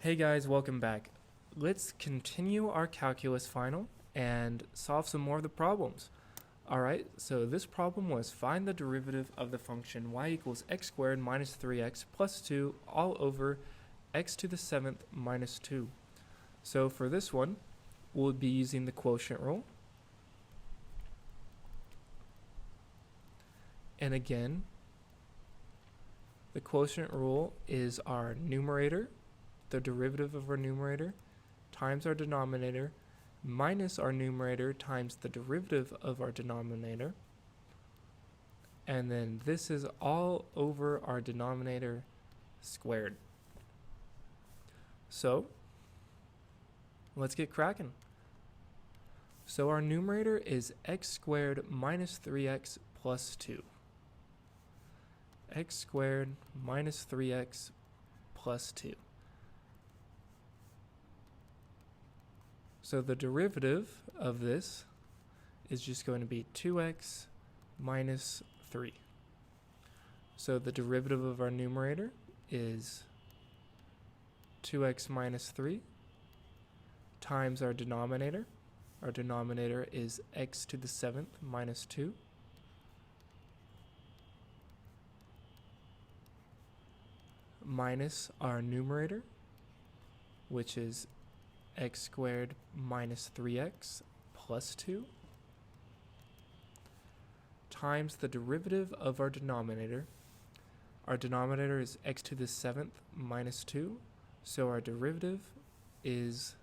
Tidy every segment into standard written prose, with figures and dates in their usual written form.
Hey guys, welcome back. Let's continue our calculus final and solve some more of the problems. Alright, so this problem was find the derivative of the function y equals x squared minus 3x plus 2 all over x to the 7th minus 2. So for this one, we'll be using the quotient rule. And again, the quotient rule is our numerator, the derivative of our numerator, times our denominator, minus our numerator times the derivative of our denominator. And then this is all over our denominator squared. So, let's get cracking. So our numerator is x squared minus 3x plus 2. X squared minus 3x plus 2. So the derivative of this is just going to be 2x minus 3. So the derivative of our numerator is 2x minus 3 times our denominator. Our denominator is x to the 7th minus 2. Minus our numerator, which is x squared minus 3x plus 2 times the derivative of our denominator. Our denominator is x to the 7th minus 2, so our derivative is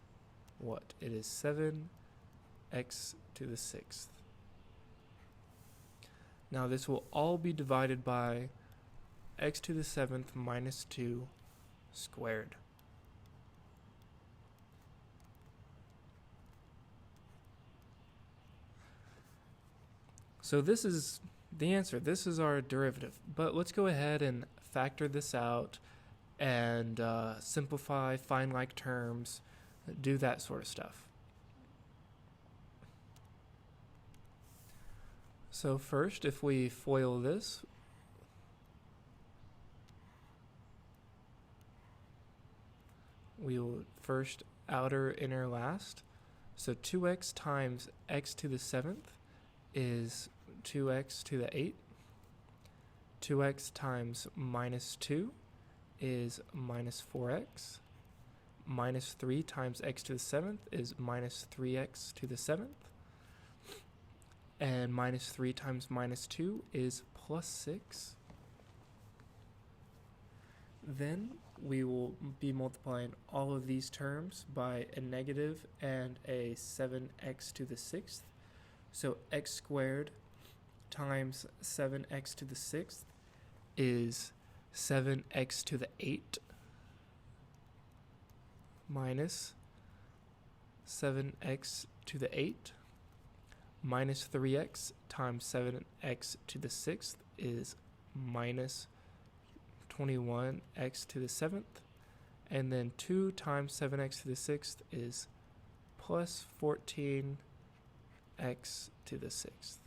what? It is 7x to the 6th. Now this will all be divided by x to the 7th minus 2 squared. So this is the answer. This is our derivative. But let's go ahead and factor this out and simplify, find like terms, do that sort of stuff. So first, if we FOIL this, we will first outer inner last. So 2x times x to the 7th is 2x to the 8. 2x times minus 2 is minus 4x. Minus 3 times x to the 7th is minus 3x to the 7th. And minus 3 times minus 2 is plus 6. Then we will be multiplying all of these terms by a negative and a 7x to the 6th. So x squared times 7x to the 6th is 7x to the 8 minus 7x to the 8 minus 3x times 7x to the 6th is minus 21x to the 7th, and then 2 times 7x to the 6th is plus 14x to the 6th.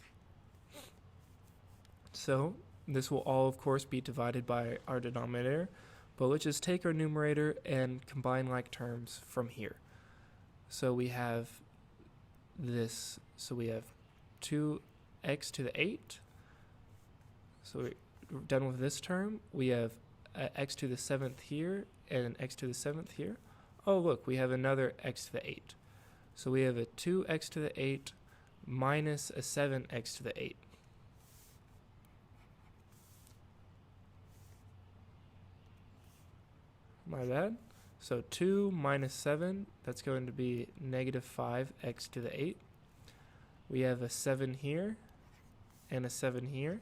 So this will all, of course, be divided by our denominator, but let's just take our numerator and combine like terms from here. So we have this, so we have 2x to the 8. So we're done with this term. We have x to the 7th here and an x to the 7th here. Oh, look, we have another x to the 8. So we have a 2x to the 8 minus a 7x to the 8. My bad. So 2 minus 7, that's going to be negative 5x to the 8. We have a 7 here and a 7 here.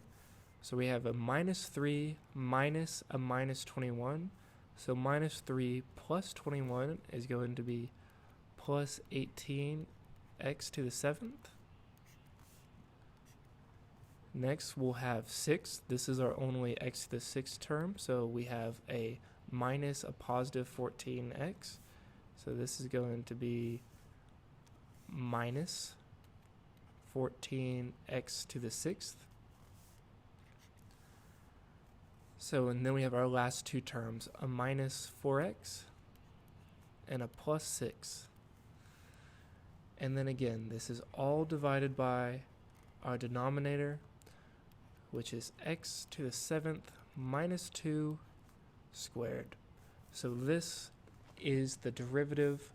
So we have a minus 3 minus a minus 21. So minus 3 plus 21 is going to be plus 18x to the 7th. Next, we'll have 6. This is our only x to the 6th term. So we have a minus a positive 14x. So this is going to be minus 14x to the 6th. So, and then we have our last two terms, a minus 4x and a plus 6. And then again, this is all divided by our denominator, which is x to the 7th minus 2 squared. So this is the derivative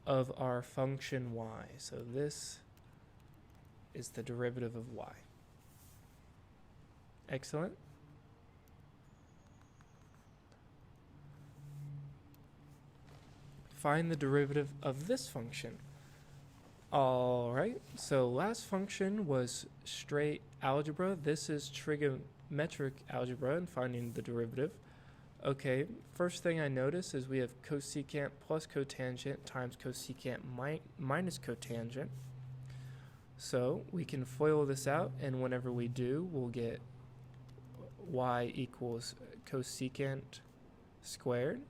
of our function y. So this is the derivative of y. Excellent. Find the derivative of this function. Alright, so last function was straight algebra. This is trigonometric algebra and finding the derivative. Okay, first thing I notice is we have cosecant plus cotangent times cosecant minus cotangent. So we can FOIL this out, and whenever we do, we'll get y equals cosecant squared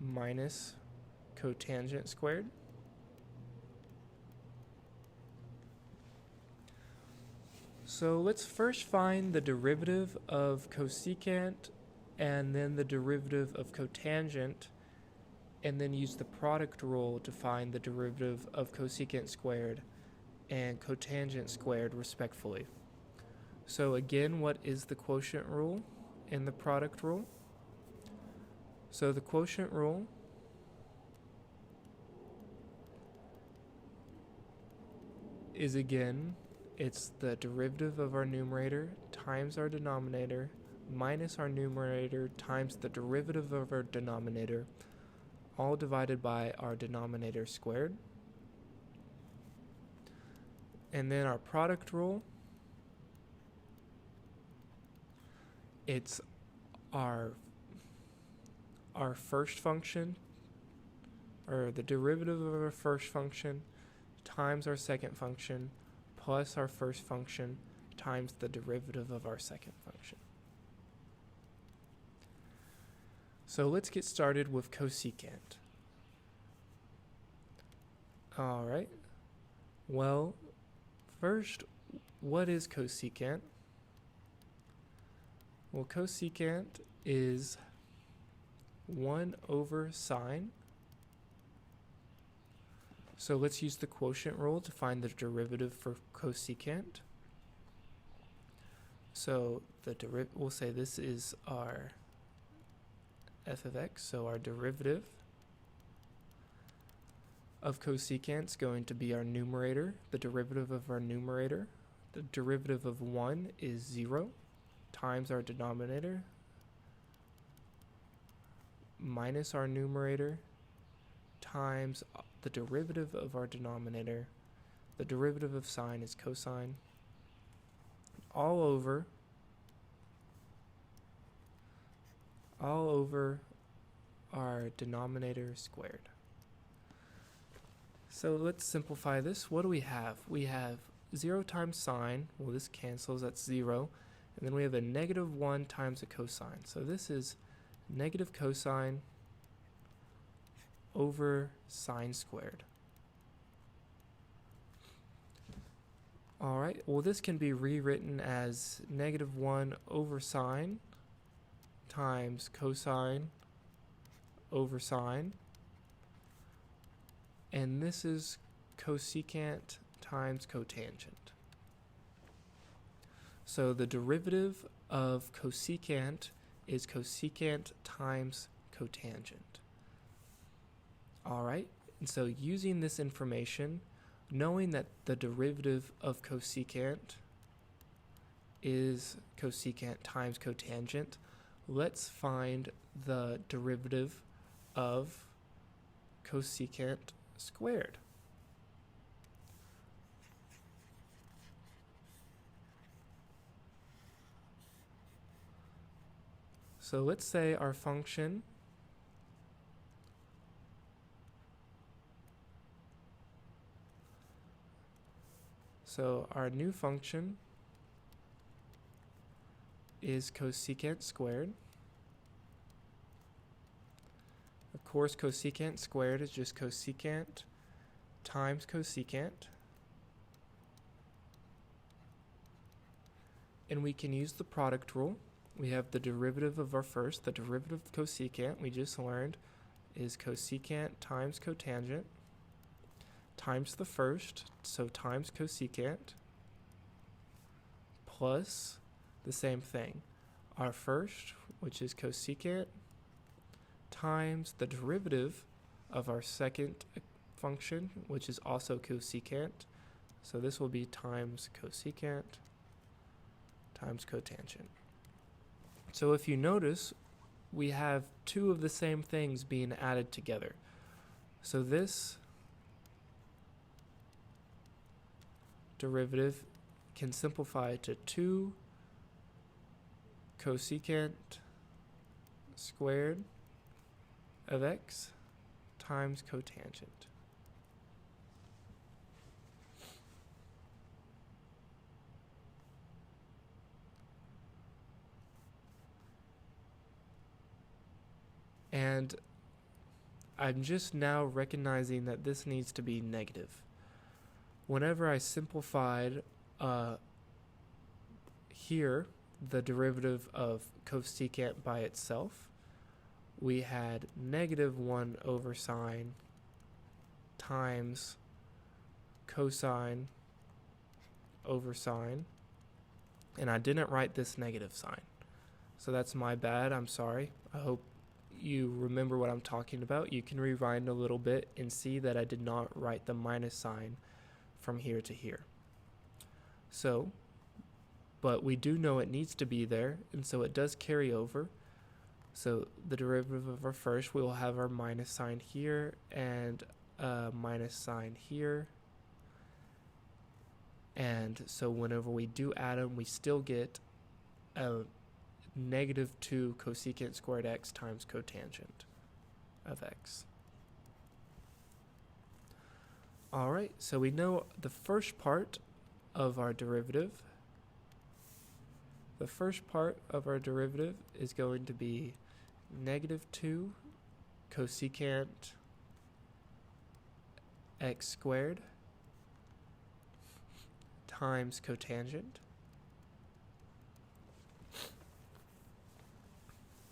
minus cotangent squared. So let's first find the derivative of cosecant and then the derivative of cotangent, and then use the product rule to find the derivative of cosecant squared and cotangent squared respectively. So again, what is the quotient rule and the product rule? So the quotient rule is, again, it's the derivative of our numerator times our denominator minus our numerator times the derivative of our denominator, all divided by our denominator squared. And then our product rule, it's our first function, or the derivative of our first function times our second function plus our first function times the derivative of our second function. So let's get started with cosecant. Alright, well, first, what is cosecant? Well, cosecant is 1 over sine. So let's use the quotient rule to find the derivative for cosecant. So we'll say this is our f of x, so our derivative of cosecant is going to be our numerator, the derivative of our numerator. The derivative of 1 is 0 times our denominator minus our numerator times the derivative of our denominator. The derivative of sine is cosine, all over our denominator squared. So let's simplify this. What do we have? We have 0 times sine. Well, this cancels, that's 0. And then we have a negative 1 times a cosine. So this is negative cosine over sine squared. Alright, well, this can be rewritten as negative 1 over sine times cosine over sine. And this is cosecant times cotangent. So the derivative of cosecant is cosecant times cotangent. Alright, and so using this information, knowing that the derivative of cosecant is cosecant times cotangent, let's find the derivative of cosecant squared. So let's say our function our new function is cosecant squared. Of course, cosecant squared is just cosecant times cosecant. And we can use the product rule. we have the derivative of our first. The derivative of cosecant we just learned is cosecant times cotangent times the first, so times cosecant, plus the same thing. Our first, which is cosecant, times the derivative of our second function, which is also cosecant. So this will be times cosecant times cotangent. So if you notice, we have two of the same things being added together. So this derivative can simplify to 2 cosecant squared of x times cotangent. And I'm just now recognizing that this needs to be negative. Whenever I simplified here the derivative of cosecant by itself, we had negative 1 over sine times cosine over sine, and I didn't write this negative sign, so that's my bad. I'm sorry. I hope you remember what I'm talking about. You can rewind a little bit and see that I did not write the minus sign from here to here. So, but we do know it needs to be there, and so it does carry over. So the derivative of our first, we will have our minus sign here and minus sign here. And so whenever we do add them, we still get a negative 2 cosecant squared x times cotangent of x. Alright, so we know the first part of our derivative. The first part of our derivative is going to be negative 2 cosecant x squared times cotangent.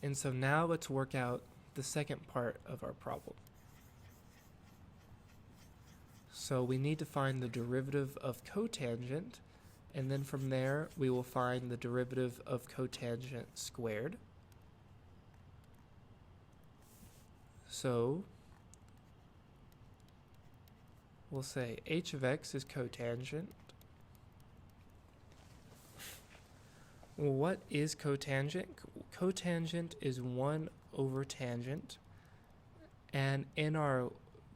And so now let's work out the second part of our problem. So we need to find the derivative of cotangent, and then from there we will find the derivative of cotangent squared. So we'll say h of x is cotangent. Well, what is cotangent? Cotangent is 1 over tangent, and in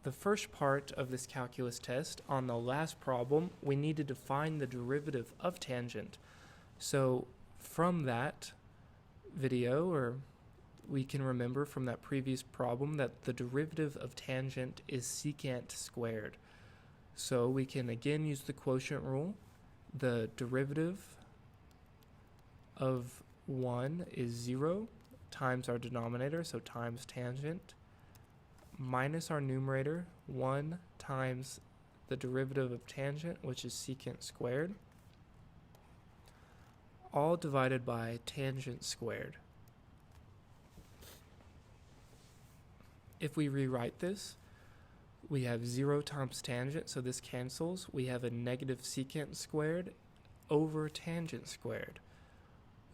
the first part of this calculus test, on the last problem, we needed to find the derivative of tangent. So from that video, or we can remember from that previous problem, that the derivative of tangent is secant squared. So we can again use the quotient rule. The derivative of 1 is 0 times our denominator, so times tangent, minus our numerator, 1 times the derivative of tangent, which is secant squared, all divided by tangent squared. If we rewrite this, we have 0 times tangent, so this cancels. We have a negative secant squared over tangent squared.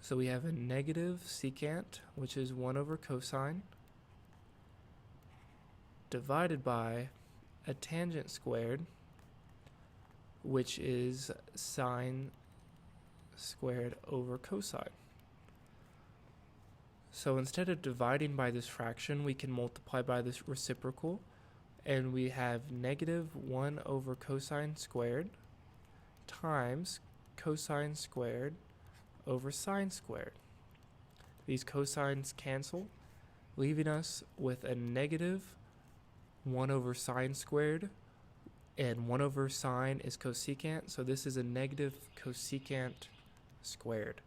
So we have a negative secant, which is 1 over cosine, divided by a tangent squared, which is sine squared over cosine. So instead of dividing by this fraction, we can multiply by this reciprocal, and we have negative 1 over cosine squared times cosine squared over sine squared. These cosines cancel, leaving us with a negative 1 over sine squared, and 1 over sine is cosecant, so this is a negative cosecant squared.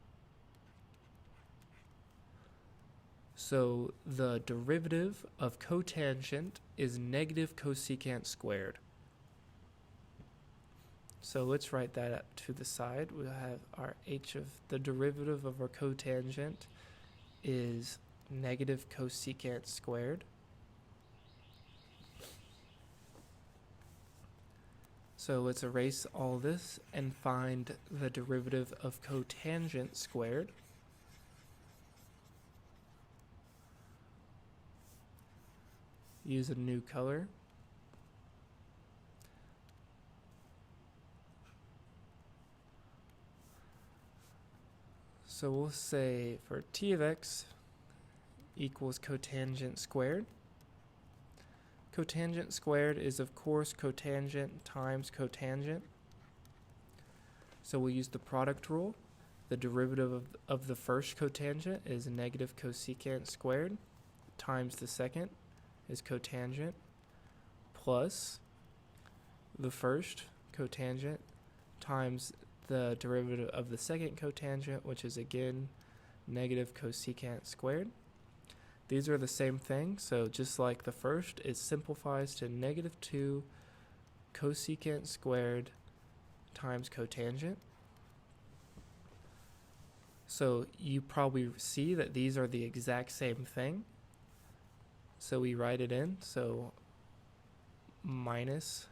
So the derivative of cotangent is negative cosecant squared. So let's write that up to the side. We'll have our h of the derivative of our cotangent is negative cosecant squared. So let's erase all this and find the derivative of cotangent squared. Use a new color. So we'll say for t of x equals cotangent squared. Cotangent squared is, of course, cotangent times cotangent. So we'll use the product rule. The derivative of the first cotangent is negative cosecant squared times the second is cotangent plus the first cotangent times the derivative of the second cotangent, which is again negative cosecant squared. These are the same thing, so just like the first, it simplifies to negative 2 cosecant squared times cotangent. So you probably see that these are the exact same thing. So we write it in, so minus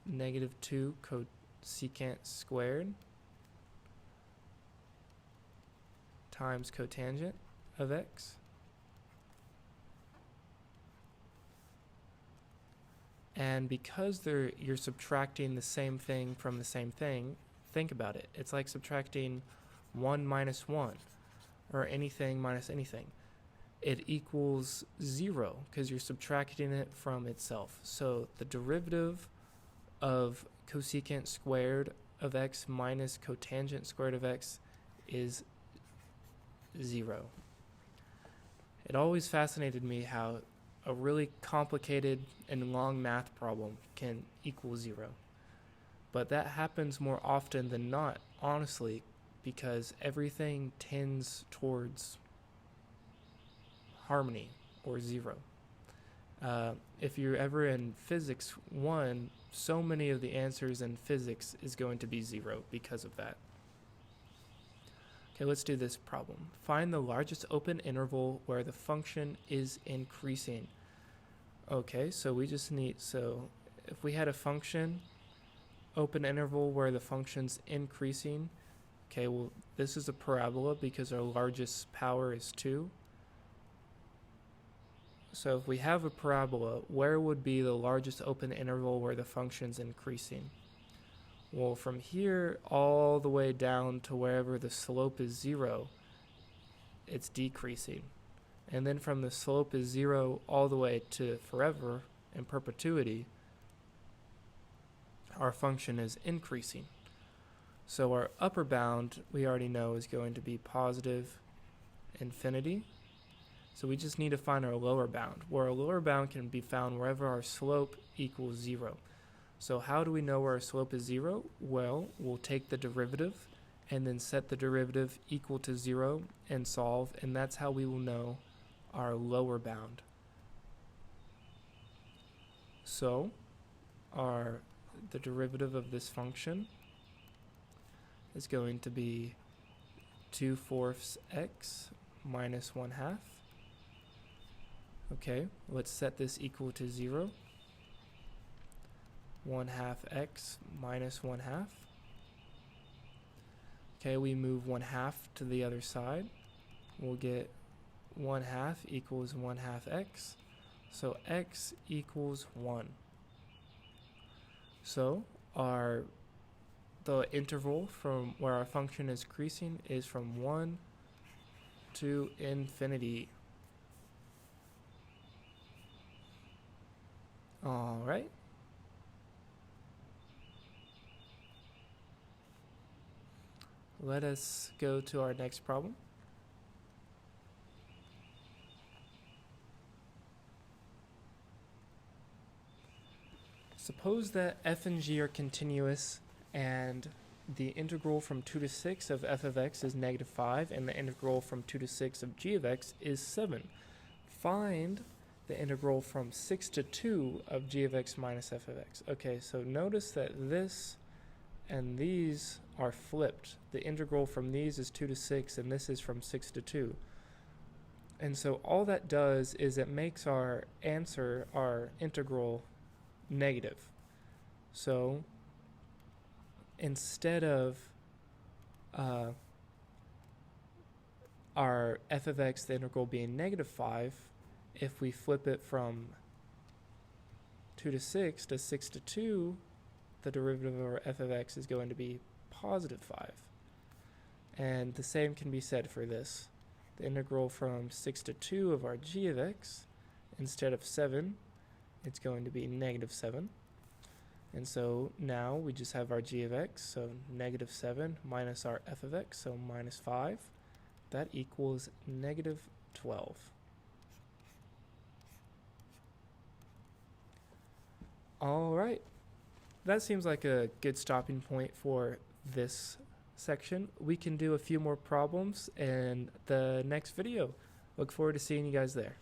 negative 2 cosecant squared times cotangent of x. And because you're subtracting the same thing from the same thing, think about it. It's like subtracting 1 minus 1 or anything minus anything. It equals 0 because you're subtracting it from itself. So the derivative of cosecant squared of x minus cotangent squared of x is 0. It always fascinated me how a really complicated and long math problem can equal 0. But that happens more often than not, honestly, because everything tends towards harmony or 0. If you're ever in physics 1, so many of the answers in physics is going to be 0 because of that. Okay, let's do this problem. Find the largest open interval where the function is increasing. Okay, so we just need, so if we had a function, open interval where the function's increasing, okay, well, this is a parabola because our largest power is 2. So if we have a parabola, where would be the largest open interval where the function's increasing? Well, from here all the way down to wherever the slope is 0, it's decreasing. And then from the slope is 0 all the way to forever in perpetuity, our function is increasing. So our upper bound, we already know, is going to be positive infinity. So we just need to find our lower bound, where our lower bound can be found wherever our slope equals 0. So how do we know where our slope is 0? Well, we'll take the derivative and then set the derivative equal to 0 and solve, and that's how we will know our lower bound. So the derivative of this function is going to be 2/4 x minus 1/2. Okay, let's set this equal to 0. 1/2 x minus 1/2. Okay, we move 1/2 to the other side. We'll get 1/2 equals 1/2 x. So x equals 1. So the interval from where our function is increasing is from 1 to infinity. All right. Let us go to our next problem. Suppose that f and g are continuous and the integral from 2 to 6 of f of x is -5 and the integral from 2 to 6 of g of x is 7. Find the integral from 6 to 2 of g of x minus f of x. Okay, so notice that this and these are flipped. The integral from these is 2 to 6, and this is from 6 to 2. And so all that does is it makes our answer, our integral, negative. So instead of our f of x, the integral, being negative 5, if we flip it from 2 to 6 to 6 to 2, the derivative of our f of x is going to be positive 5. And the same can be said for this. The integral from 6 to 2 of our g of x, instead of 7, it's going to be negative 7. And so now we just have our g of x, so negative 7 minus our f of x, so minus 5. That equals negative 12. All right. That seems like a good stopping point for this section. We can do a few more problems in the next video. Look forward to seeing you guys there.